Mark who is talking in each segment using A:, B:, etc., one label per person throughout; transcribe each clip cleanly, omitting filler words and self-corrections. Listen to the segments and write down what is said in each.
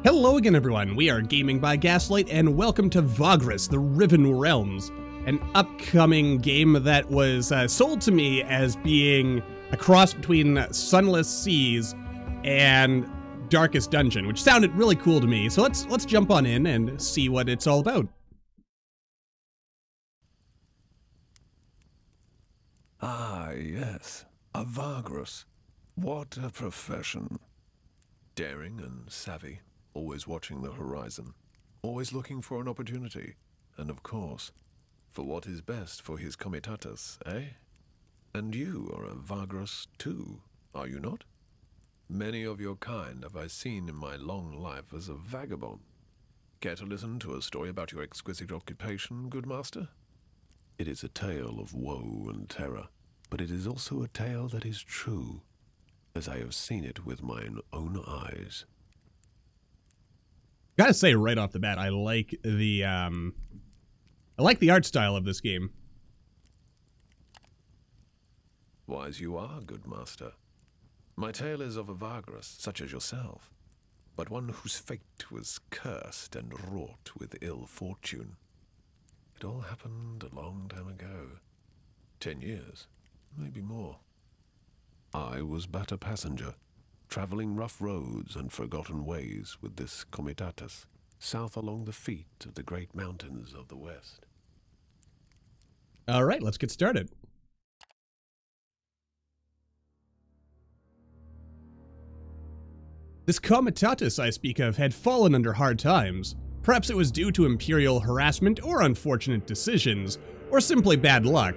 A: Hello again, everyone. We are Gaming by Gaslight, and welcome to Vagrus, the Riven Realms, an upcoming game that was sold to me as being a cross between Sunless Seas and Darkest Dungeon, which sounded really cool to me. So let's jump on in and see what it's all about.
B: Ah, yes. A Vagrus. What a profession. Daring and savvy, always watching the horizon, always looking for an opportunity, and of course, for what is best for his comitatus, eh? And you are a Vagrus too, are you not? Many of your kind have I seen in my long life as a vagabond. Care to listen to a story about your exquisite occupation, good master? It is a tale of woe and terror, but it is also a tale that is true, as I have seen it with mine own eyes.
A: Gotta say right off the bat, I like the art style of this game.
B: Wise you are, good master. My tale is of a Vagrus, such as yourself, but one whose fate was cursed and wrought with ill fortune. It all happened a long time ago. 10 years, maybe more. I was but a passenger, traveling rough roads and forgotten ways with this comitatus, south along the feet of the great mountains of the west.
A: All right, let's get started. This comitatus I speak of had fallen under hard times. Perhaps it was due to imperial harassment or unfortunate decisions, or simply bad luck.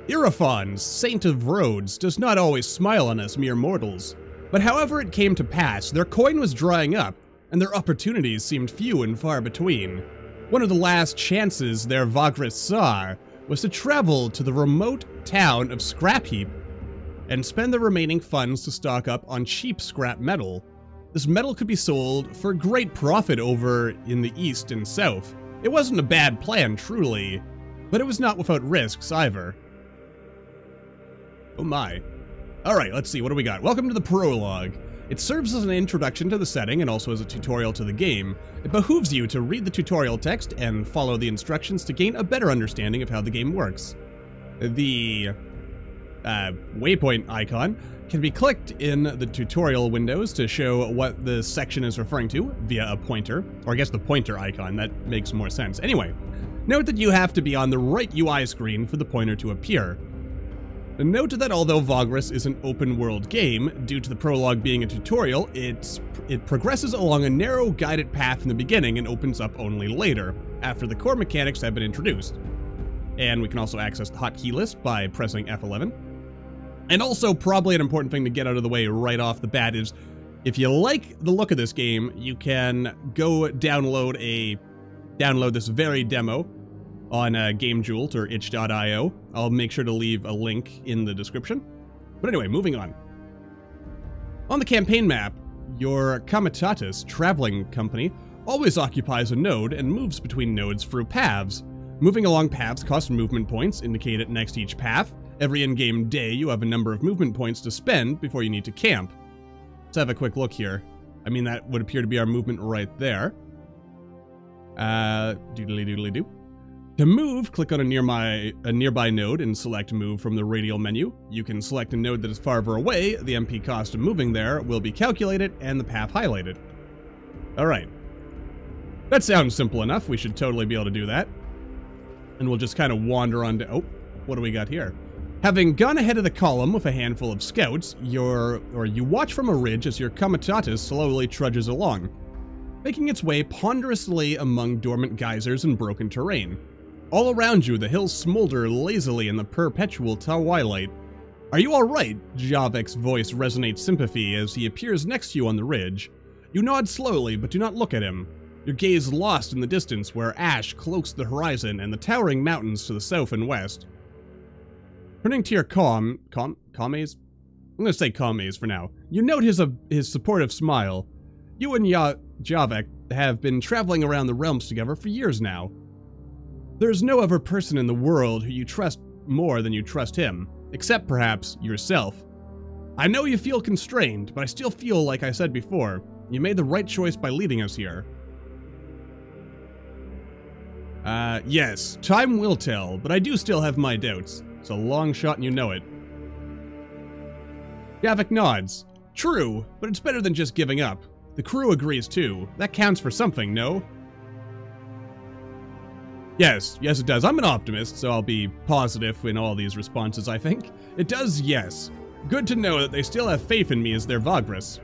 A: Irafons, Saint of Roads, does not always smile on us mere mortals. But however it came to pass, their coin was drying up, and their opportunities seemed few and far between. One of the last chances their Vagras saw was to travel to the remote town of Scrapheap and spend the remaining funds to stock up on cheap scrap metal. This metal could be sold for great profit over in the east and south. It wasn't a bad plan, truly, but it was not without risks either. Oh my. Alright, let's see, what do we got? Welcome to the Prologue. It serves as an introduction to the setting and also as a tutorial to the game. It behooves you to read the tutorial text and follow the instructions to gain a better understanding of how the game works. The waypoint icon can be clicked in the tutorial windows to show what the section is referring to via a pointer, or I guess the pointer icon, that makes more sense. Anyway, note that you have to be on the right UI screen for the pointer to appear. Note that although Vagrus is an open-world game, due to the prologue being a tutorial, it progresses along a narrow, guided path in the beginning and opens up only later, after the core mechanics have been introduced. And we can also access the hotkey list by pressing F11. And also, probably an important thing to get out of the way right off the bat is, if you like the look of this game, you can go download this very demo on GameJolt or itch.io. I'll make sure to leave a link in the description. But anyway, moving on. On the campaign map, your comitatus traveling company always occupies a node and moves between nodes through paths. Moving along paths costs movement points indicated next to each path. Every in-game day, you have a number of movement points to spend before you need to camp. Let's have a quick look here. I mean, that would appear to be our movement right there. Doodly-doodly-doo. To move, click on a nearby node and select Move from the radial menu. You can select a node that is farther away. The MP cost of moving there will be calculated and the path highlighted. Alright. That sounds simple enough. We should totally be able to do that. And we'll just kind of wander on to... Oh, what do we got here? Having gone ahead of the column with a handful of scouts, you watch from a ridge as your comitatus slowly trudges along, making its way ponderously among dormant geysers and broken terrain. All around you, the hills smolder lazily in the perpetual twilight. Are you alright? Javek's voice resonates sympathy as he appears next to you on the ridge. You nod slowly, but do not look at him. Your gaze lost in the distance where ash cloaks the horizon and the towering mountains to the south and west. Turning to your commaze? I'm gonna say commaze for now. You note his supportive smile. You and Javek have been traveling around the realms together for years now. There is no other person in the world who you trust more than you trust him, except perhaps yourself. I know you feel constrained, but I still feel, like I said before, You made the right choice by leading us here. Yes, time will tell, but I do still have my doubts. It's a long shot and you know it. Javik nods. True, but it's better than just giving up. The crew agrees too. That counts for something, no? Yes, it does. I'm an optimist, so I'll be positive in all these responses, I think. It does, yes. Good to know that they still have faith in me as their Vagras.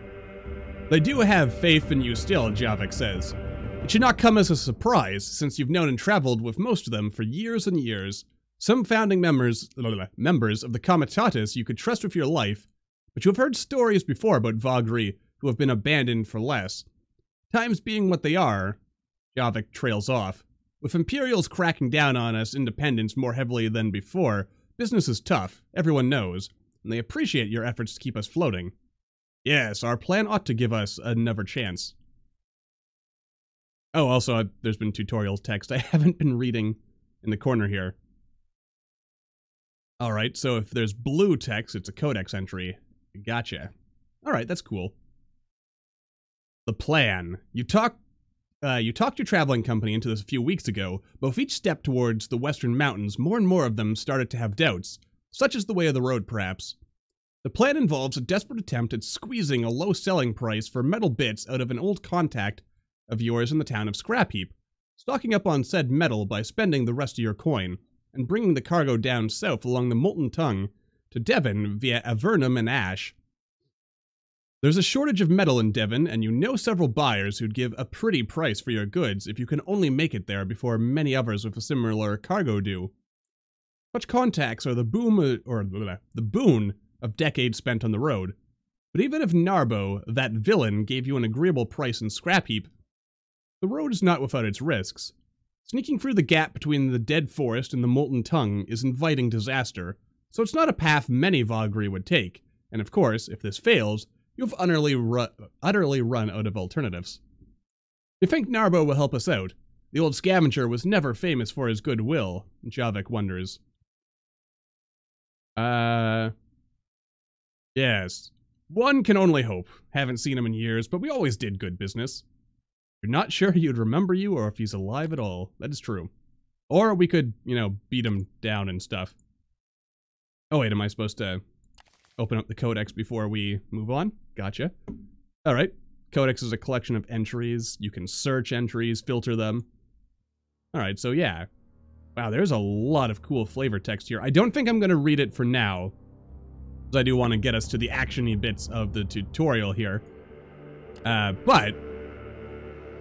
A: They do have faith in you still, Javik says. It should not come as a surprise, since you've known and traveled with most of them for years and years. Some founding members of the Comitatus you could trust with your life, but you have heard stories before about Vagri who have been abandoned for less. Times being what they are, Javik trails off. With Imperials cracking down on us independents more heavily than before, business is tough, everyone knows, and they appreciate your efforts to keep us floating. Yes, our plan ought to give us another chance. Oh, also, there's been tutorial text I haven't been reading in the corner here. Alright, so if there's blue text, it's a codex entry. Gotcha. Alright, that's cool. The plan. You talked your traveling company into this a few weeks ago, but with each step towards the western mountains, more and more of them started to have doubts, such as the way of the road, perhaps. The plan involves a desperate attempt at squeezing a low selling price for metal bits out of an old contact of yours in the town of Scrapheap, stocking up on said metal by spending the rest of your coin, and bringing the cargo down south along the Molten Tongue to Devon via Avernum and Ash. There's a shortage of metal in Devon, and you know several buyers who'd give a pretty price for your goods if you can only make it there before many others with a similar cargo do. Such contacts are the boon of decades spent on the road. But even if Narbo, that villain, gave you an agreeable price in Scrapheap, the road is not without its risks. Sneaking through the gap between the dead forest and the Molten Tongue is inviting disaster, so it's not a path many Vagri would take, and of course, if this fails, you've utterly run out of alternatives. You think Narbo will help us out? The old scavenger was never famous for his goodwill, Javik wonders. Yes. One can only hope. Haven't seen him in years, but we always did good business. You're not sure he'd remember you or if he's alive at all. That is true. Or we could, beat him down and stuff. Oh wait, am I supposed to open up the codex before we move on? Gotcha. Alright. Codex is a collection of entries. You can search entries, filter them. Alright, so yeah. Wow, there's a lot of cool flavor text here. I don't think I'm going to read it for now, because I do want to get us to the action-y bits of the tutorial here. But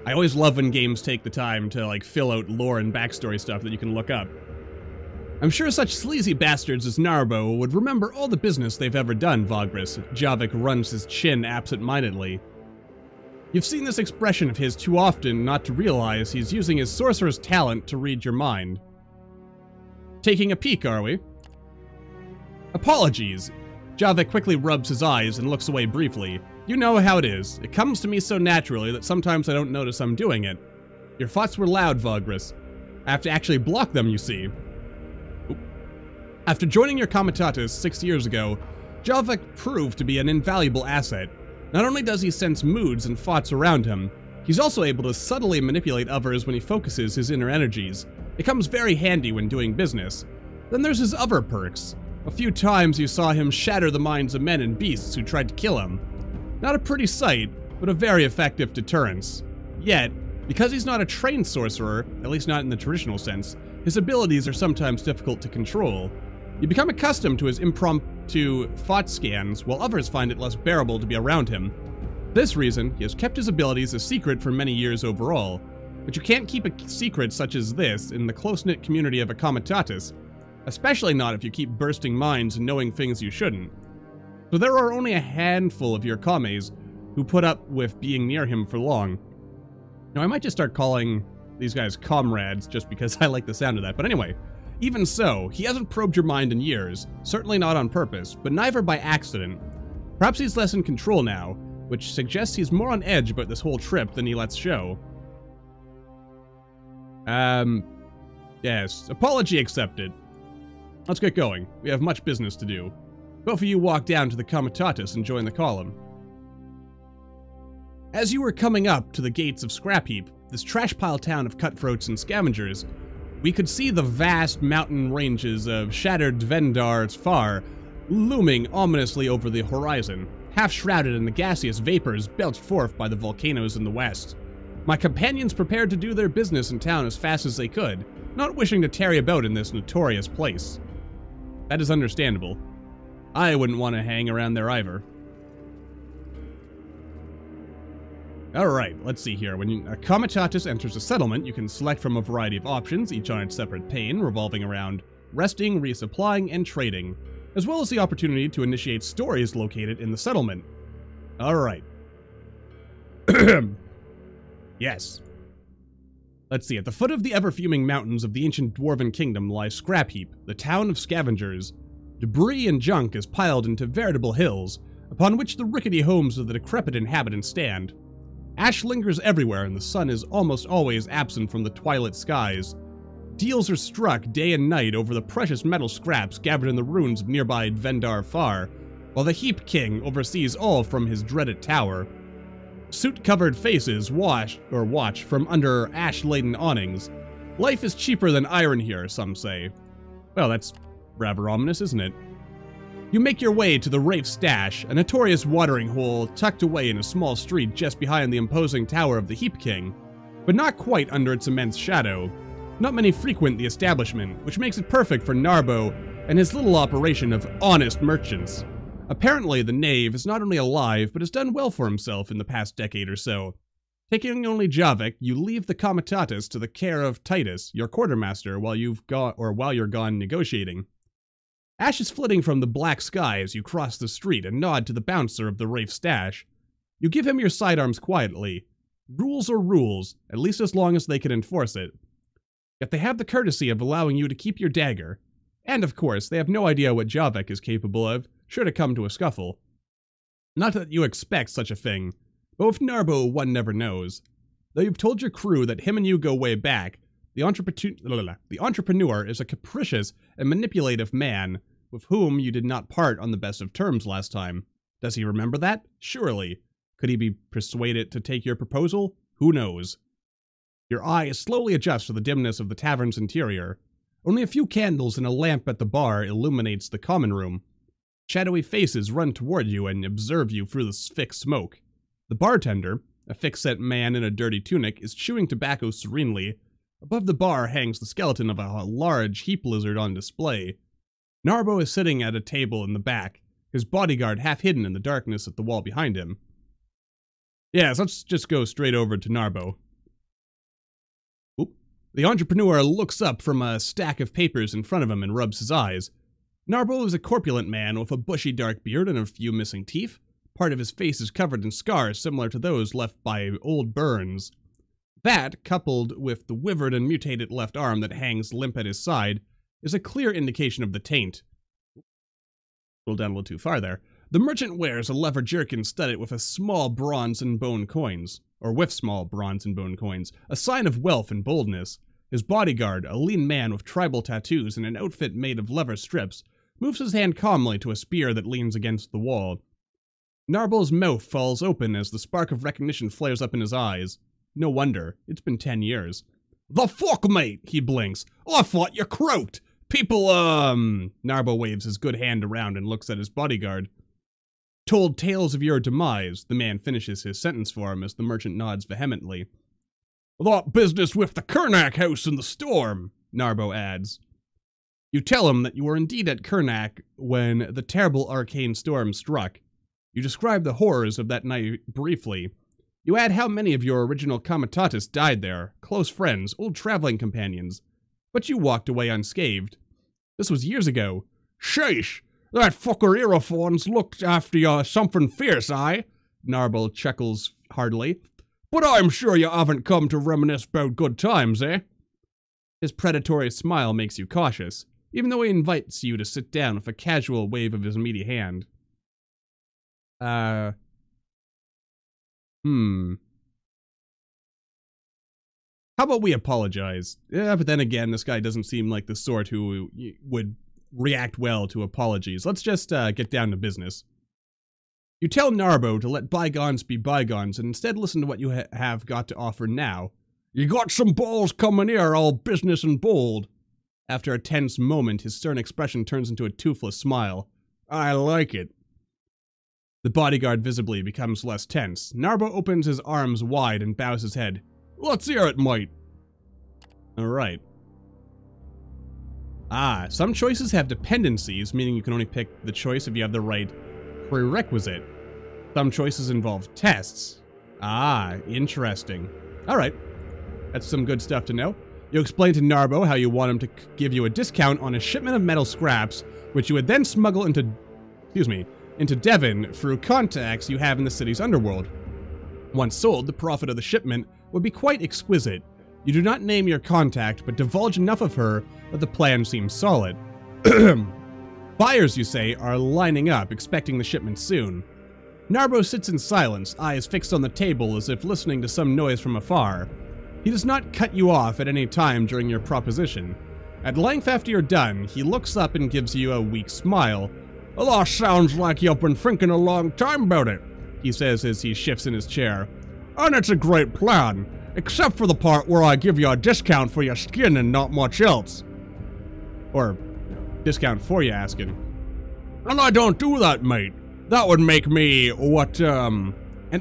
A: I always love when games take the time to, fill out lore and backstory stuff that you can look up. I'm sure such sleazy bastards as Narbo would remember all the business they've ever done, Vagras. Javik runs his chin absent-mindedly. You've seen this expression of his too often not to realize he's using his sorcerer's talent to read your mind. Taking a peek, are we? Apologies. Javik quickly rubs his eyes and looks away briefly. You know how it is. It comes to me so naturally that sometimes I don't notice I'm doing it. Your thoughts were loud, Vagras. I have to actually block them, you see. After joining your Comitatus 6 years ago, Javik proved to be an invaluable asset. Not only does he sense moods and thoughts around him, he's also able to subtly manipulate others when he focuses his inner energies. It comes very handy when doing business. Then there's his other perks. A few times you saw him shatter the minds of men and beasts who tried to kill him. Not a pretty sight, but a very effective deterrence. Yet, because he's not a trained sorcerer, at least not in the traditional sense, his abilities are sometimes difficult to control. You become accustomed to his impromptu thought scans, while others find it less bearable to be around him. For this reason, he has kept his abilities a secret for many years overall. But you can't keep a secret such as this in the close-knit community of a Comitatus, especially not if you keep bursting minds and knowing things you shouldn't. So there are only a handful of your Kames who put up with being near him for long. Now, I might just start calling these guys comrades just because I like the sound of that, but anyway. Even so, he hasn't probed your mind in years, certainly not on purpose, but neither by accident. Perhaps he's less in control now, which suggests he's more on edge about this whole trip than he lets show. Yes, apology accepted. Let's get going. We have much business to do. Both of you walk down to the Comitatus and join the column. As you were coming up to the gates of Scrap Heap, this trash pile town of cutthroats and scavengers, we could see the vast mountain ranges of shattered Dvendar far, looming ominously over the horizon, half shrouded in the gaseous vapors belched forth by the volcanoes in the west. My companions prepared to do their business in town as fast as they could, not wishing to tarry about in this notorious place. That is understandable. I wouldn't want to hang around there either. Alright, let's see here. When a comitatus enters a settlement, you can select from a variety of options, each on its separate pane, revolving around resting, resupplying, and trading, as well as the opportunity to initiate stories located in the settlement. Alright. Yes. Let's see, at the foot of the ever-fuming mountains of the ancient dwarven kingdom lies Scrap Heap, the town of scavengers. Debris and junk is piled into veritable hills, upon which the rickety homes of the decrepit inhabitants stand. Ash lingers everywhere, and the sun is almost always absent from the twilit skies. Deals are struck day and night over the precious metal scraps gathered in the ruins of nearby Dvendar Far, while the Heap King oversees all from his dreaded tower. Soot-covered faces watch from under ash-laden awnings. Life is cheaper than iron here, some say. Well, that's rather ominous, isn't it? You make your way to the Wraith Stash, a notorious watering hole tucked away in a small street just behind the imposing tower of the Heap King, but not quite under its immense shadow. Not many frequent the establishment, which makes it perfect for Narbo and his little operation of honest merchants. Apparently, the knave is not only alive, but has done well for himself in the past decade or so. Taking only Javik, you leave the comitatus to the care of Titus, your quartermaster, while you're gone negotiating. Ash is flitting from the black sky as you cross the street and nod to the bouncer of the Wraith Stash. You give him your sidearms quietly. Rules are rules, at least as long as they can enforce it. Yet they have the courtesy of allowing you to keep your dagger. And of course, they have no idea what Javik is capable of, should it come to a scuffle. Not that you expect such a thing, but with Narbo one never knows. Though you've told your crew that him and you go way back, the entrepreneur is a capricious and manipulative man, with whom you did not part on the best of terms last time. Does he remember that? Surely. Could he be persuaded to take your proposal? Who knows? Your eyes slowly adjust to the dimness of the tavern's interior. Only a few candles and a lamp at the bar illuminates the common room. Shadowy faces run toward you and observe you through the thick smoke. The bartender, a thick-set man in a dirty tunic, is chewing tobacco serenely. Above the bar hangs the skeleton of a large heap lizard on display. Narbo is sitting at a table in the back, his bodyguard half hidden in the darkness at the wall behind him. Yes, let's just go straight over to Narbo. Oop. The entrepreneur looks up from a stack of papers in front of him and rubs his eyes. Narbo is a corpulent man with a bushy dark beard and a few missing teeth. Part of his face is covered in scars similar to those left by old burns. That, coupled with the withered and mutated left arm that hangs limp at his side, is a clear indication of the taint. Scroll down a little too far there. The merchant wears a leather jerkin studded with small bronze and bone coins, a sign of wealth and boldness. His bodyguard, a lean man with tribal tattoos and an outfit made of leather strips, moves his hand calmly to a spear that leans against the wall. Narbo's mouth falls open as the spark of recognition flares up in his eyes. No wonder, it's been 10 years. "The fuck, mate," he blinks. "I thought you croaked. People, Narbo waves his good hand around and looks at his bodyguard. "Told tales of your demise," the man finishes his sentence for him as the merchant nods vehemently. "That business with the Kernak house in the storm," Narbo adds. You tell him that you were indeed at Kernak when the terrible arcane storm struck. You describe the horrors of that night briefly. You add how many of your original comitatus died there, close friends, old traveling companions. But you walked away unscathed. This was years ago. "Sheesh, that fucker Irofons looked after you something fierce, aye?" Narbo chuckles heartily. "But I'm sure you haven't come to reminisce about good times, eh?" His predatory smile makes you cautious, even though he invites you to sit down with a casual wave of his meaty hand. How about we apologize? Yeah, but then again, this guy doesn't seem like the sort who would react well to apologies. Let's just get down to business. You tell Narbo to let bygones be bygones and instead listen to what you have got to offer now. You got some balls coming here, all business and bold. After a tense moment, his stern expression turns into a toothless smile. I like it. The bodyguard visibly becomes less tense. Narbo opens his arms wide and bows his head. Let's hear it, mate. Alright. Some choices have dependencies, meaning you can only pick the choice if you have the right prerequisite. Some choices involve tests. Interesting. Alright. That's some good stuff to know. You explain to Narbo how you want him to give you a discount on a shipment of metal scraps, which you would then smuggle into Devon through contacts you have in the city's underworld. Once sold, the profit of the shipment would be quite exquisite. You do not name your contact, but divulge enough of her that the plan seems solid. Buyers, you say, are lining up, expecting the shipment soon. Narbo sits in silence, eyes fixed on the table as if listening to some noise from afar. He does not cut you off at any time during your proposition. At length after you're done, he looks up and gives you a weak smile. Well, that sounds like you've been thinking a long time about it, he says as he shifts in his chair. And it's a great plan, except for the part where I give you a discount for your skin and not much else. Or, discount for you asking. And I don't do that, mate. That would make me, an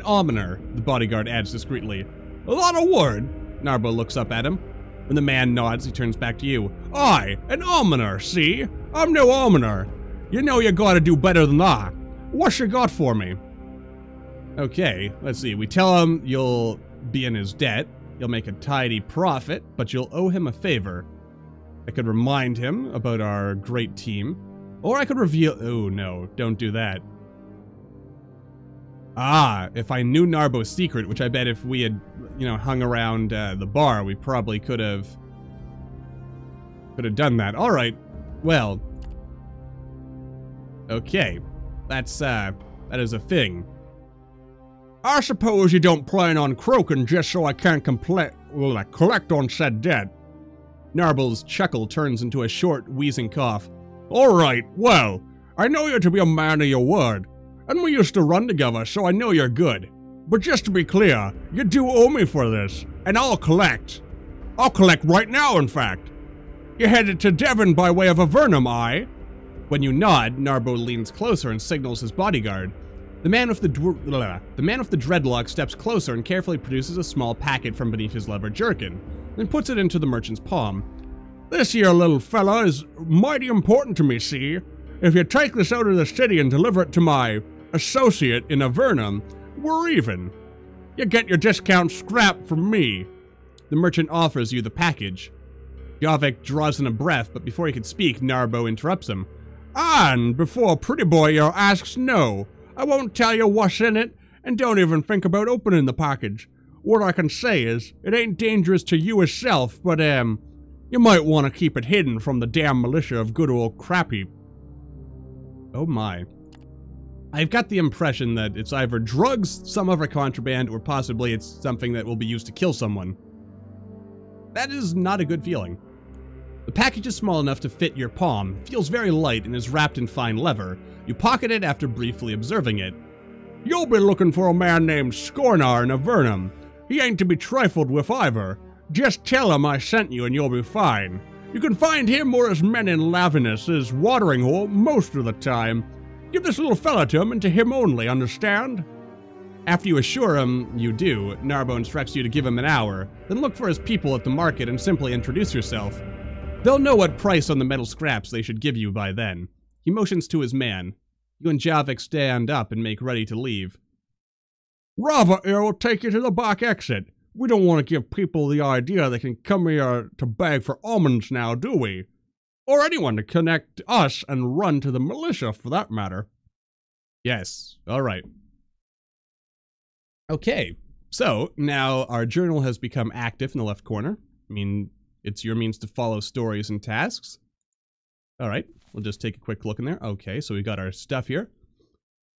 A: almoner, the bodyguard adds discreetly. A lot of word. Narbo looks up at him. When the man nods, he turns back to you. Aye, an almoner, see? I'm no almoner. You know you gotta do better than that. What's you got for me? Okay, let's see. We tell him you'll be in his debt. You'll make a tidy profit, but you'll owe him a favor. I could remind him about our great team. Or I could reveal... Oh, no. Don't do that. If I knew Narbo's secret, which I bet if we had, hung around the bar, we probably could have done that. All right. Well. Okay. That is a thing. I suppose you don't plan on croaking just so I can't collect on said debt. Narbo's chuckle turns into a short, wheezing cough. All right. Well, I know you to be a man of your word. And we used to run together, so I know you're good. But just to be clear, you do owe me for this, and I'll collect. I'll collect right now, in fact. You headed to Devon by way of Avernum, aye? When you nod, Narbo leans closer and signals his bodyguard. The man with the dreadlock steps closer and carefully produces a small packet from beneath his leather jerkin, then puts it into the merchant's palm. This here little fella is mighty important to me, see? If you take this out of the city and deliver it to my associate in Avernum, we're even. You get your discount scrap from me. The merchant offers you the package. Javik draws in a breath, but before he can speak, Narbo interrupts him. And before pretty boy here asks no, I won't tell you what's in it, and don't even think about opening the package. What I can say is, it ain't dangerous to you yourself, but you might want to keep it hidden from the damn militia of good old Crappy. Oh my. I've got the impression that it's either drugs, some other contraband, or possibly it's something that will be used to kill someone. That is not a good feeling. The package is small enough to fit your palm, feels very light, and is wrapped in fine leather. You pocket it after briefly observing it. You'll be looking for a man named Scornar in Avernum. He ain't to be trifled with either. Just tell him I sent you and you'll be fine. You can find him or his men in Lavinus' watering hole most of the time. Give this little fella to him and to him only, understand? After you assure him you do, Narbo instructs you to give him an hour, then look for his people at the market and simply introduce yourself. They'll know what price on the metal scraps they should give you by then. He motions to his man. You and Javik stand up and make ready to leave. Rava here will take you to the back exit. We don't want to give people the idea they can come here to beg for almonds now, do we? Or anyone to connect us and run to the militia, for that matter. Yes, alright. Okay, so now our journal has become active in the left corner. I mean, it's your means to follow stories and tasks. Alright, we'll just take a quick look in there. Okay, so we got our stuff here.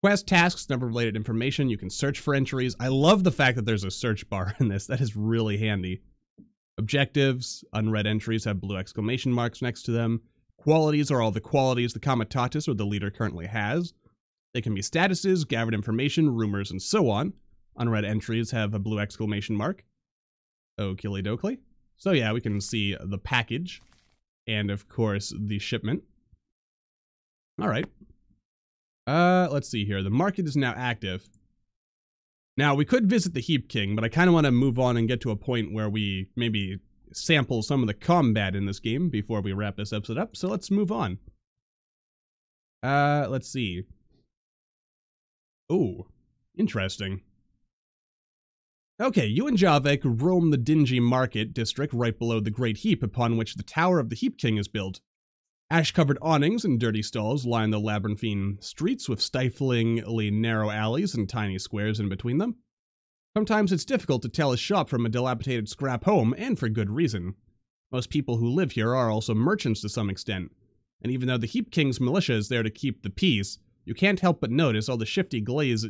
A: Quest, tasks, number-related information. You can search for entries. I love the fact that there's a search bar in this. That is really handy. Objectives, unread entries have blue exclamation marks next to them. Qualities are all the qualities the Comitatus or the leader currently has. They can be statuses, gathered information, rumors, and so on. Unread entries have a blue exclamation mark. Okie dokie. So yeah, we can see the package. And of course, the shipment. Alright. Let's see here. The market is now active. Now, we could visit the Heap King, but I kind of want to move on and get to a point where we maybe sample some of the combat in this game before we wrap this episode up. So let's move on. Let's see. Ooh, interesting. Okay, you and Javek roam the dingy market district right below the Great Heap upon which the Tower of the Heap King is built. Ash-covered awnings and dirty stalls line the labyrinthine streets with stiflingly narrow alleys and tiny squares in between them. Sometimes it's difficult to tell a shop from a dilapidated scrap home, and for good reason. Most people who live here are also merchants to some extent, and even though the Heap King's militia is there to keep the peace, you can't help but notice all the shifty gazes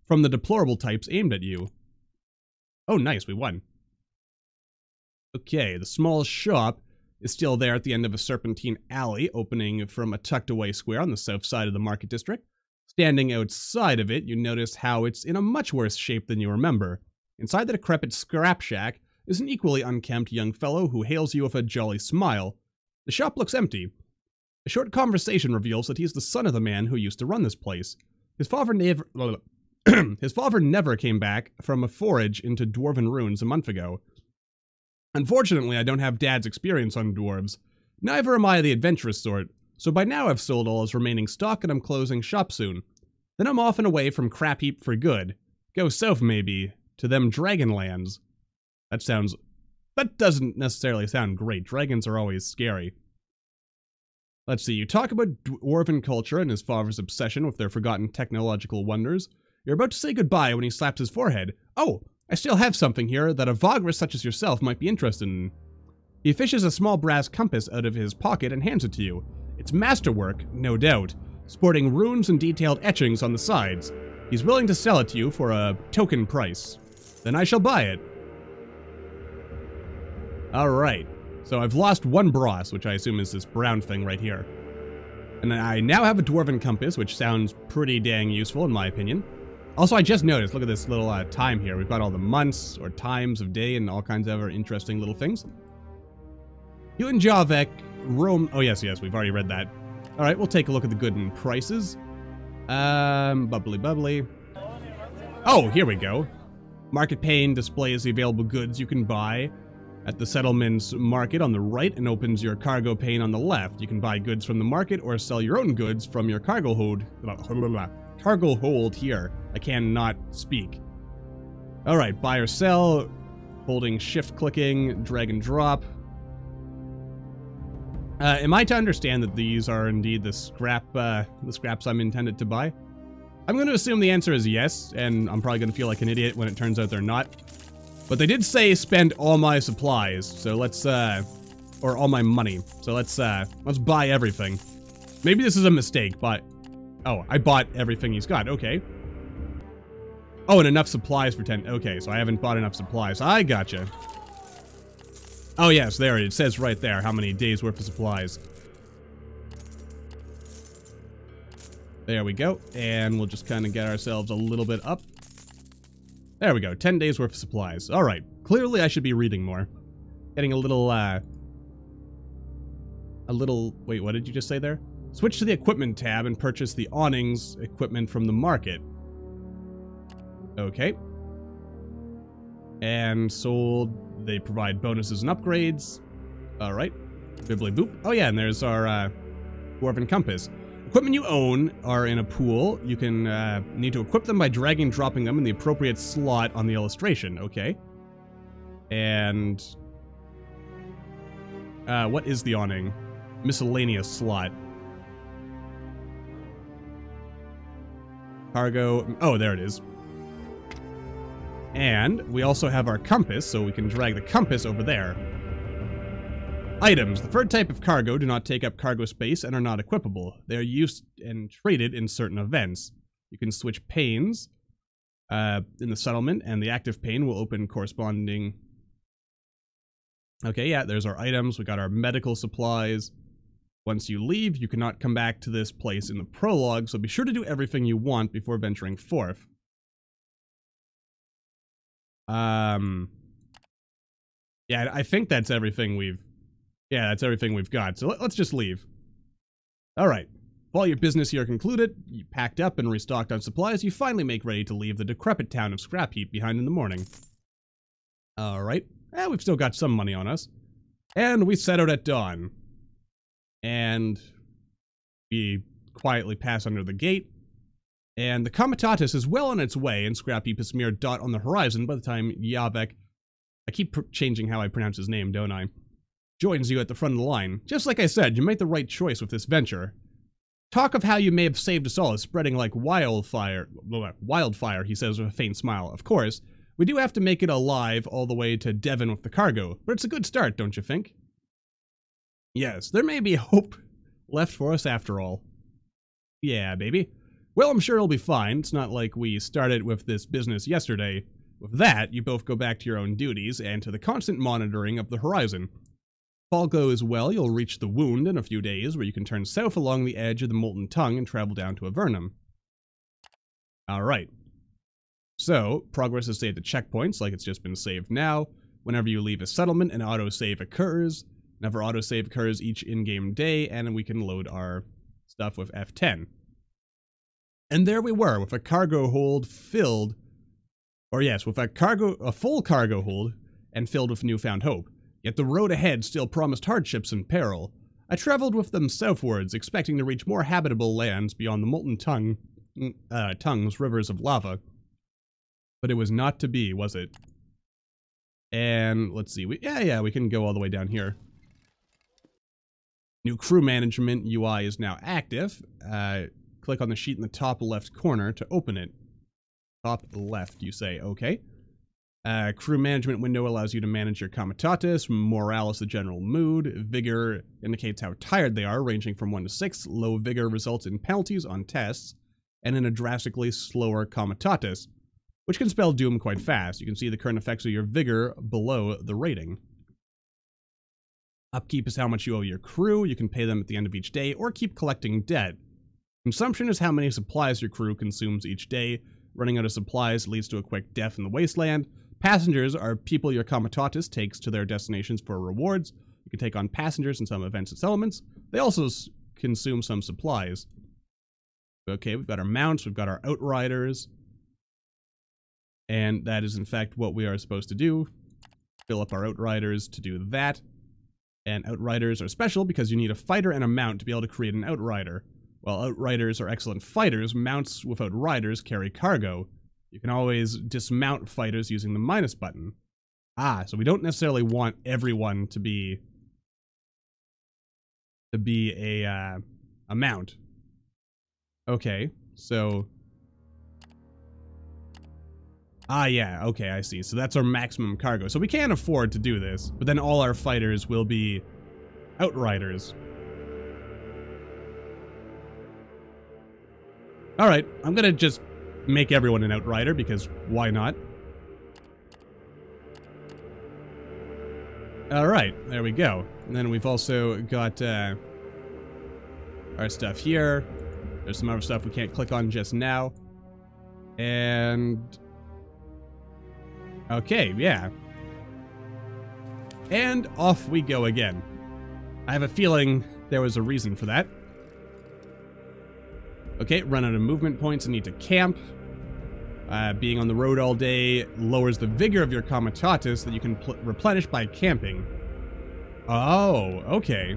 A: from the deplorable types aimed at you. Oh nice, we won. Okay, the small shop is still there at the end of a serpentine alley opening from a tucked-away square on the south side of the market district. Standing outside of it, you notice how it's in a much worse shape than you remember. Inside the decrepit scrap shack is an equally unkempt young fellow who hails you with a jolly smile. The shop looks empty. A short conversation reveals that he's the son of the man who used to run this place. His father never came back from a forage into dwarven ruins a month ago. Unfortunately, I don't have Dad's experience on dwarves. Neither am I the adventurous sort, so by now I've sold all his remaining stock and I'm closing shop soon. Then I'm off and away from Crap Heap for good. Go south, maybe, to them Dragonlands. That doesn't necessarily sound great. Dragons are always scary. Let's see, you talk about dwarven culture and his father's obsession with their forgotten technological wonders. You're about to say goodbye when he slaps his forehead. Oh, I still have something here that a Vagras such as yourself might be interested in. He fishes a small brass compass out of his pocket and hands it to you. It's masterwork, no doubt, sporting runes and detailed etchings on the sides. He's willing to sell it to you for a token price. Then I shall buy it. Alright, so I've lost one brass, which I assume is this brown thing right here. And I now have a dwarven compass, which sounds pretty dang useful in my opinion. Also, I just noticed, look at this little time here. We've got all the months or times of day and all kinds of other interesting little things. You and Javek roam... Oh, yes, we've already read that. All right, we'll take a look at the good and prices. Bubbly. Oh, here we go. Market pane displays the available goods you can buy at the settlement's market on the right and opens your cargo pane on the left. You can buy goods from the market or sell your own goods from your cargo hold here. I cannot speak. Alright, buy or sell, holding shift clicking, drag and drop. Am I to understand that these are indeed the scraps I'm intended to buy? I'm going to assume the answer is yes, and I'm probably going to feel like an idiot when it turns out they're not. But they did say spend all my supplies, so let's, or all my money. So let's buy everything. Maybe this is a mistake, but... Oh, I bought everything he's got, okay. Oh, and enough supplies for 10. Okay, so I haven't bought enough supplies. I gotcha. Oh, yes, there it says right there how many days worth of supplies. There we go. And we'll just kind of get ourselves a little bit up. There we go. 10 days worth of supplies. All right. Clearly, I should be reading more. Getting a little, wait, what did you just say there? Switch to the equipment tab and purchase the awnings equipment from the market. Okay. And sold. They provide bonuses and upgrades. Alright. Bibbly boop. Oh yeah, and there's our dwarven compass. Equipment you own are in a pool. You can need to equip them by dragging and dropping them in the appropriate slot on the illustration. Okay. And what is the awning? Miscellaneous slot. Cargo. Oh, there it is. And we also have our compass, so we can drag the compass over there. Items. The third type of cargo do not take up cargo space and are not equipable. They are used and traded in certain events. You can switch panes in the settlement, and the active pane will open corresponding... Okay, yeah, there's our items. We got our medical supplies. Once you leave, you cannot come back to this place in the prologue, so be sure to do everything you want before venturing forth. Yeah, I think that's everything that's everything we've got, so let's just leave. Alright, with all your business here concluded, you packed up and restocked on supplies, you finally make ready to leave the decrepit town of Scrap Heap behind in the morning. Alright, we've still got some money on us. And we set out at dawn. And we quietly pass under the gate. And the Comitatus is well on its way, and Scrap Heap is a mere dot on the horizon by the time Yavek, I keep changing how I pronounce his name, don't I, joins you at the front of the line. Just like I said, you made the right choice with this venture. Talk of how you may have saved us all is spreading like wildfire, he says with a faint smile. Of course, we do have to make it alive all the way to Devon with the cargo, but it's a good start, don't you think? Yes, there may be hope left for us after all. Yeah, baby. Well, I'm sure it'll be fine. It's not like we started with this business yesterday. With that, you both go back to your own duties and to the constant monitoring of the horizon. If all goes well, you'll reach the Wound in a few days, where you can turn south along the edge of the Molten Tongue and travel down to Avernum. Alright. So, progress is saved at checkpoints, like it's just been saved now. Whenever you leave a settlement, an autosave occurs. Never autosave occurs each in-game day, and we can load our stuff with F10. And there we were, with a cargo hold filled, or yes, with a full cargo hold, and filled with newfound hope. Yet the road ahead still promised hardships and peril. I traveled with them southwards, expecting to reach more habitable lands beyond the Molten Tongue's rivers of lava. But it was not to be, was it? And, let's see, we can go all the way down here. New crew management UI is now active. Click on the sheet in the top left corner to open it. Top left, you say, okay. Crew management window allows you to manage your comitatus. Morale is the general mood. Vigor indicates how tired they are, ranging from 1 to 6. Low vigor results in penalties on tests, and in a drastically slower comitatus, which can spell doom quite fast. You can see the current effects of your vigor below the rating. Upkeep is how much you owe your crew. You can pay them at the end of each day, or keep collecting debt. Consumption is how many supplies your crew consumes each day. Running out of supplies leads to a quick death in the wasteland. Passengers are people your comitatus takes to their destinations for rewards. You can take on passengers in some events and settlements. They also consume some supplies. Okay, we've got our mounts, we've got our outriders. And that is in fact what we are supposed to do. Fill up our outriders to do that. And outriders are special because you need a fighter and a mount to be able to create an outrider. While outriders are excellent fighters, mounts without riders carry cargo. You can always dismount fighters using the minus button. So we don't necessarily want everyone to be a mount. Okay, so... yeah, okay, I see. So that's our maximum cargo. So we can't afford to do this, but then all our fighters will be outriders. Alright, I'm gonna just make everyone an outrider, because why not? Alright, there we go. And then we've also got our stuff here. There's some other stuff we can't click on just now. And... okay, yeah. And off we go again. I have a feeling there was a reason for that. Okay, run out of movement points and need to camp. Being on the road all day lowers the vigor of your comitatus that you can replenish by camping. Oh, okay.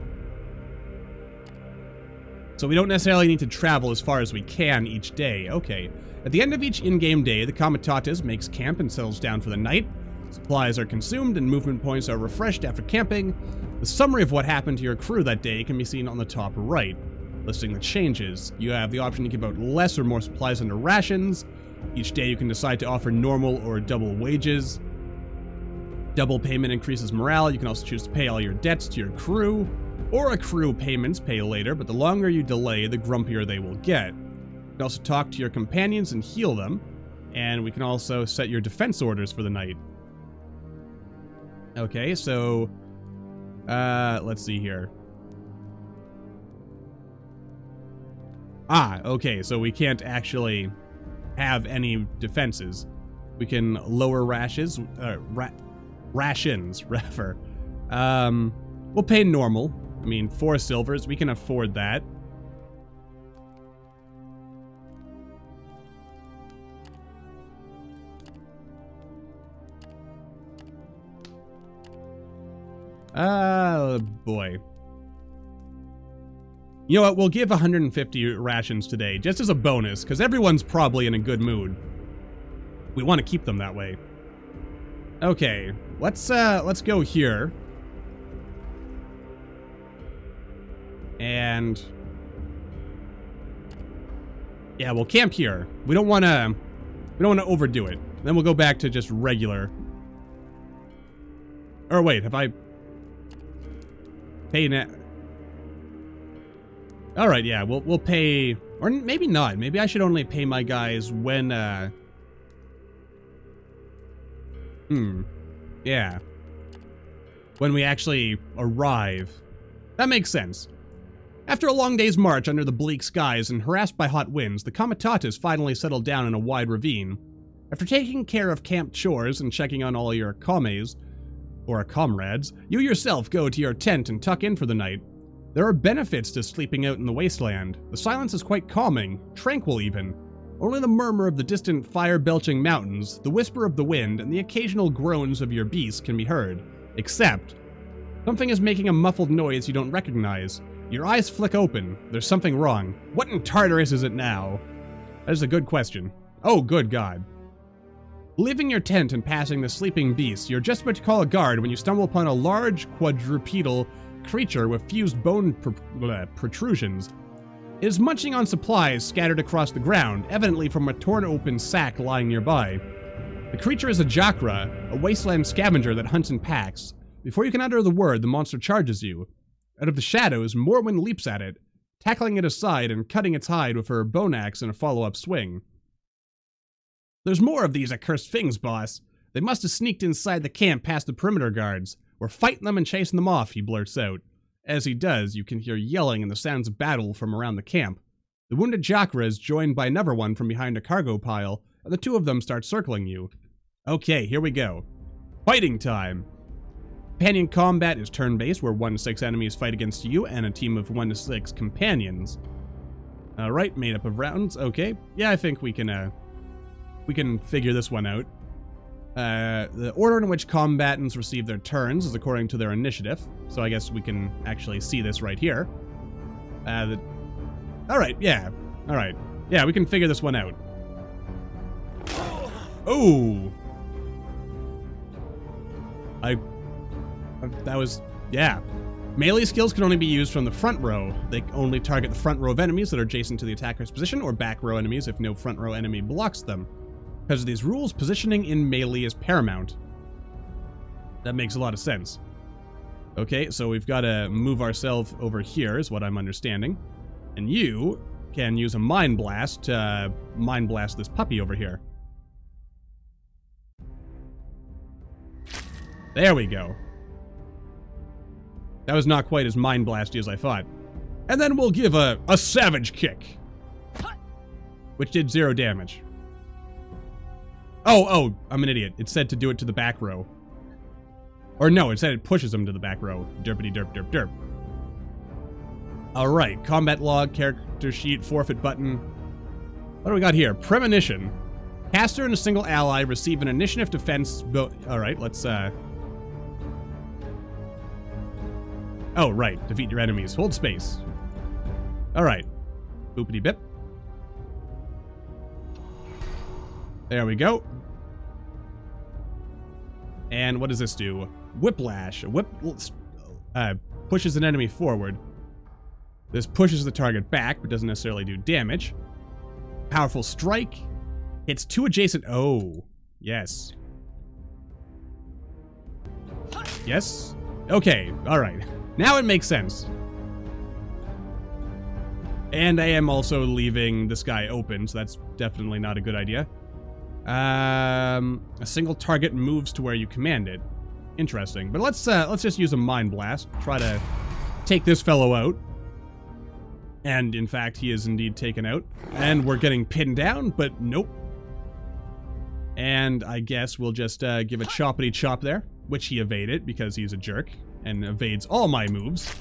A: So we don't necessarily need to travel as far as we can each day. Okay. At the end of each in-game day, the comitatus makes camp and settles down for the night. Supplies are consumed and movement points are refreshed after camping. The summary of what happened to your crew that day can be seen on the top right, listing the changes. You have the option to give out less or more supplies under rations. Each day you can decide to offer normal or double wages. Double payment increases morale. You can also choose to pay all your debts to your crew, or accrue payments, pay later, but the longer you delay, the grumpier they will get. You can also talk to your companions and heal them, and we can also set your defense orders for the night. Okay, so, let's see here. Ah, okay, so we can't actually have any defenses. We can lower rations, rather. We'll pay normal. I mean, 4 silvers, we can afford that. Oh, boy. You know what, we'll give 150 rations today, just as a bonus, because everyone's probably in a good mood. We want to keep them that way. Okay, let's go here. And yeah, we'll camp here. We don't want to overdo it. Then we'll go back to just regular. Or wait, have I paid it? All right, yeah, we'll pay, or maybe not. Maybe I should only pay my guys when yeah, when we actually arrive. That makes sense. After a long day's march under the bleak skies and harassed by hot winds, the comitatus finally settled down in a wide ravine. After taking care of camp chores and checking on all your comrades, you yourself go to your tent and tuck in for the night. There are benefits to sleeping out in the wasteland. The silence is quite calming, tranquil even. Only the murmur of the distant fire-belching mountains, the whisper of the wind, and the occasional groans of your beasts can be heard. Except, something is making a muffled noise you don't recognize. Your eyes flick open. There's something wrong. What in Tartarus is it now? That is a good question. Oh, good God. Leaving your tent and passing the sleeping beast, you're just about to call a guard when you stumble upon a large quadrupedal creature with fused bone protrusions. It is munching on supplies scattered across the ground, evidently from a torn-open sack lying nearby. The creature is a Jakra, a wasteland scavenger that hunts in packs. Before you can utter the word, the monster charges you. Out of the shadows, Morwen leaps at it, tackling it aside and cutting its hide with her bone axe in a follow-up swing. There's more of these accursed things, boss. They must have sneaked inside the camp past the perimeter guards. We're fighting them and chasing them off, he blurts out. As he does, you can hear yelling and the sounds of battle from around the camp. The wounded Jakra is joined by another one from behind a cargo pile, and the two of them start circling you. Okay, here we go. Fighting time! Companion combat is turn-based, where 1 to 6 enemies fight against you and a team of 1 to 6 companions. Alright, made up of rounds. Okay, yeah, I think we can figure this one out. The order in which combatants receive their turns is according to their initiative, so I guess we can actually see this right here. Alright, yeah. Alright. Yeah, we can figure this one out. Oh! That was... yeah. Melee skills can only be used from the front row. They only target the front row of enemies that are adjacent to the attacker's position, or back row enemies if no front row enemy blocks them. Because of these rules, positioning in melee is paramount. That makes a lot of sense. Okay, so we've got to move ourselves over here, is what I'm understanding. And you can use a Mind Blast to Mind Blast this puppy over here. There we go. That was not quite as Mind Blasty as I thought. And then we'll give a Savage Kick, which did 0 damage. Oh, I'm an idiot. It said to do it to the back row. Or no, it said it pushes them to the back row. Derpity derp derp derp. Alright, combat log, character sheet, forfeit button. What do we got here? Premonition. Caster and a single ally receive an initiative defense. Alright, let's oh, right. Defeat your enemies. Hold space. Alright. Boopity bip. There we go. And what does this do? Whiplash. A whip pushes an enemy forward. This pushes the target back, but doesn't necessarily do damage. Powerful strike. Hits 2 adjacent... oh. Yes. Yes? Okay. Alright. Now it makes sense. And I am also leaving this guy open, so that's definitely not a good idea. A single target moves to where you command it. Interesting. But let's just use a Mind Blast. Try to take this fellow out. And in fact, he is indeed taken out. And we're getting pinned down, but nope. And I guess we'll just give a choppity chop there, which he evaded because he's a jerk and evades all my moves.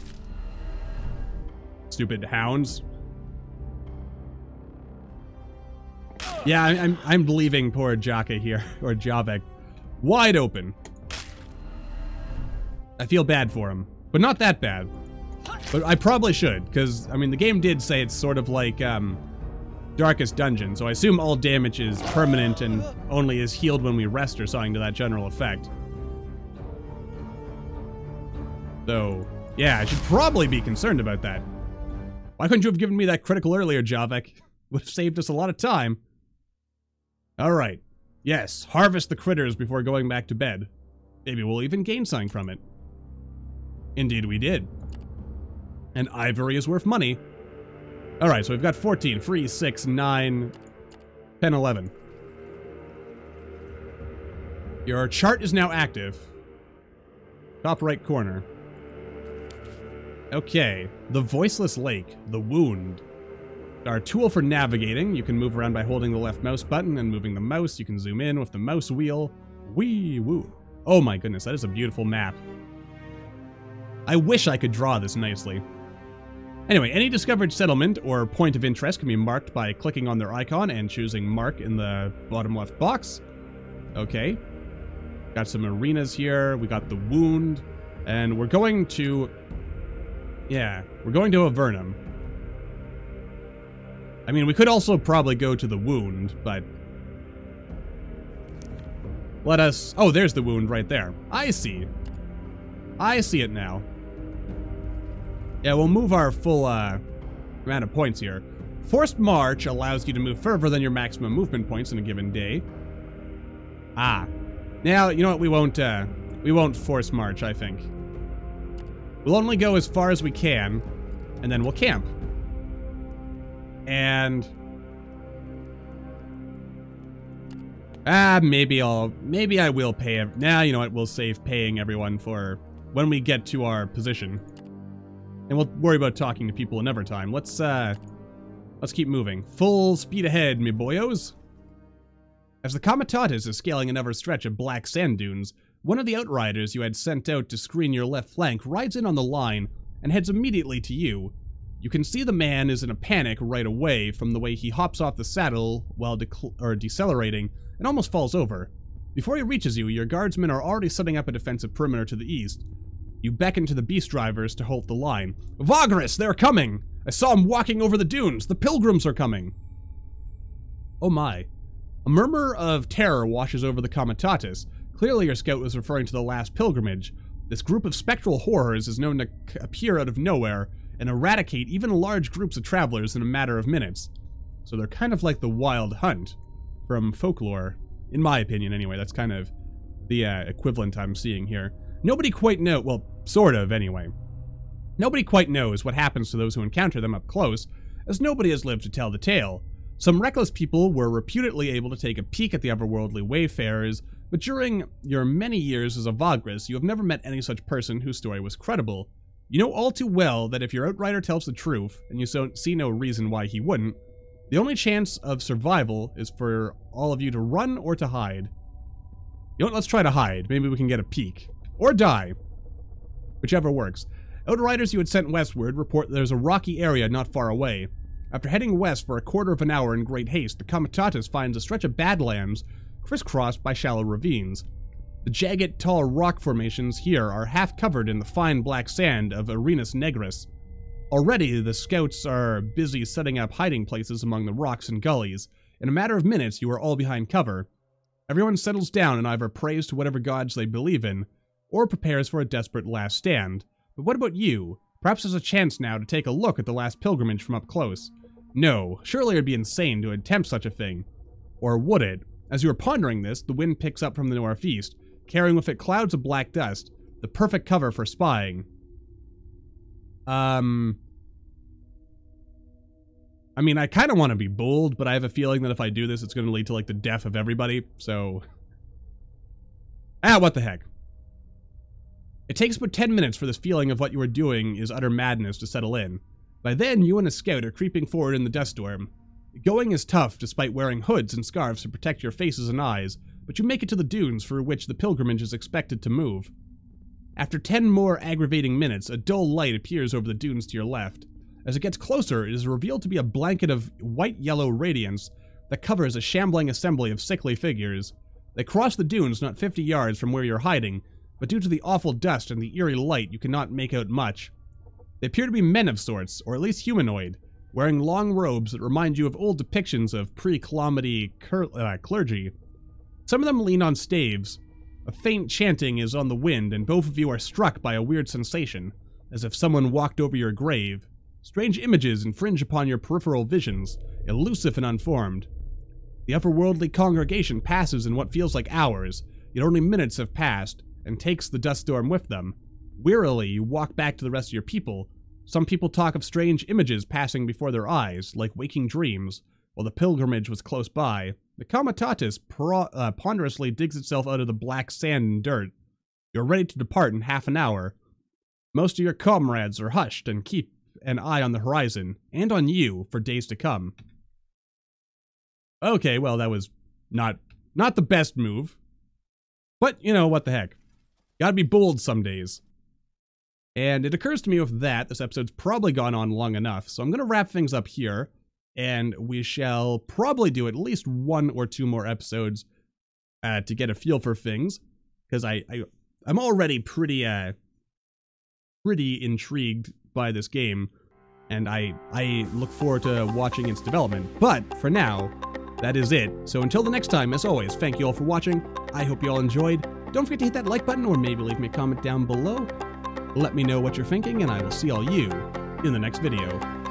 A: Stupid hounds. Yeah, I'm leaving poor Jaka here, or Javek, wide open. I feel bad for him, but not that bad. But I probably should, because, I mean, the game did say it's sort of like, Darkest Dungeon, so I assume all damage is permanent and only is healed when we rest or something to that general effect. So, yeah, I should probably be concerned about that. Why couldn't you have given me that critical earlier, Javek? Would have saved us a lot of time. Alright. Yes, harvest the critters before going back to bed. Maybe we'll even gain something from it. Indeed we did. And ivory is worth money. Alright, so we've got 14, 3, 6, 9, 10, 11. Your chart is now active. Top right corner. Okay, the Voiceless Lake, the Wound. Our tool for navigating, you can move around by holding the left mouse button and moving the mouse. You can zoom in with the mouse wheel. Wee woo. Oh my goodness, that is a beautiful map. I wish I could draw this nicely. Anyway, any discovered settlement or point of interest can be marked by clicking on their icon and choosing mark in the bottom left box. Okay. Got some arenas here. We got the Wound. And we're going to... yeah, we're going to Avernum. I mean, we could also probably go to the Wound, but... let us... oh, there's the Wound right there. I see. I see it now. Yeah, we'll move our full amount of points here. Forced March allows you to move further than your maximum movement points in a given day. Ah. Now, you know what? We won't force March, I think. We'll only go as far as we can, and then we'll camp. And... maybe I will pay... nah, you know what? We'll save paying everyone for when we get to our position. And we'll worry about talking to people another time. Let's keep moving. Full speed ahead, me boyos. As the Comitatus is scaling another stretch of black sand dunes, one of the outriders you had sent out to screen your left flank rides in on the line and heads immediately to you. You can see the man is in a panic right away from the way he hops off the saddle while decelerating and almost falls over. Before he reaches you, your guardsmen are already setting up a defensive perimeter to the east. You beckon to the beast drivers to halt the line. Vagras, they're coming! I saw him walking over the dunes. The pilgrims are coming. Oh my. A murmur of terror washes over the Comitatus. Clearly your scout was referring to the last pilgrimage. This group of spectral horrors is known to appear out of nowhere and eradicate even large groups of travelers in a matter of minutes. So they're kind of like the Wild Hunt from folklore. In my opinion, anyway. That's kind of the equivalent I'm seeing here. Nobody quite knows, well, sort of, anyway. Nobody quite knows what happens to those who encounter them up close, as nobody has lived to tell the tale. Some reckless people were reputedly able to take a peek at the otherworldly wayfarers, but during your many years as a Vagras, you have never met any such person whose story was credible. You know all too well that if your outrider tells the truth, and you see no reason why he wouldn't, the only chance of survival is for all of you to run or to hide. You know what, let's try to hide. Maybe we can get a peek. Or die. Whichever works. Outriders you had sent westward report there's a rocky area not far away. After heading west for a quarter of an hour in great haste, the Comitatus finds a stretch of badlands crisscrossed by shallow ravines. The jagged, tall rock formations here are half covered in the fine black sand of Arenus Negris. Already, the scouts are busy setting up hiding places among the rocks and gullies. In a matter of minutes, you are all behind cover. Everyone settles down and either prays to whatever gods they believe in, or prepares for a desperate last stand. But what about you? Perhaps there's a chance now to take a look at the last pilgrimage from up close. No, surely it would be insane to attempt such a thing. Or would it? As you are pondering this, the wind picks up from the northeast, carrying with it clouds of black dust, the perfect cover for spying. I mean, I kind of want to be bold, but I have a feeling that if I do this, it's going to lead to, like, the death of everybody, so... what the heck. It takes but 10 minutes for this feeling of what you are doing is utter madness to settle in. By then, you and a scout are creeping forward in the dust storm. Going is tough despite wearing hoods and scarves to protect your faces and eyes, but you make it to the dunes for which the pilgrimage is expected to move. After 10 more aggravating minutes, a dull light appears over the dunes to your left. As it gets closer, it is revealed to be a blanket of white-yellow radiance that covers a shambling assembly of sickly figures. They cross the dunes not 50 yards from where you're hiding, but due to the awful dust and the eerie light, you cannot make out much. They appear to be men of sorts, or at least humanoid, wearing long robes that remind you of old depictions of pre-calamity clergy. Some of them lean on staves. A faint chanting is on the wind, and both of you are struck by a weird sensation, as if someone walked over your grave. Strange images infringe upon your peripheral visions, elusive and unformed. The otherworldly congregation passes in what feels like hours, yet only minutes have passed, and takes the dust storm with them. Wearily, you walk back to the rest of your people. Some people talk of strange images passing before their eyes, like waking dreams, while the pilgrimage was close by. The comitatus ponderously digs itself out of the black sand and dirt. You're ready to depart in half an hour. Most of your comrades are hushed and keep an eye on the horizon, and on you, for days to come. Okay, well, that was not the best move. But, you know, what the heck. Gotta be bold some days. And it occurs to me with that, this episode's probably gone on long enough, so I'm gonna wrap things up here, and we shall probably do at least 1 or 2 more episodes to get a feel for things, because I'm already pretty intrigued by this game, and I look forward to watching its development. But for now, that is it. So until the next time, as always, thank you all for watching. I hope you all enjoyed. Don't forget to hit that like button, or maybe leave me a comment down below. Let me know what you're thinking, and I will see all you in the next video.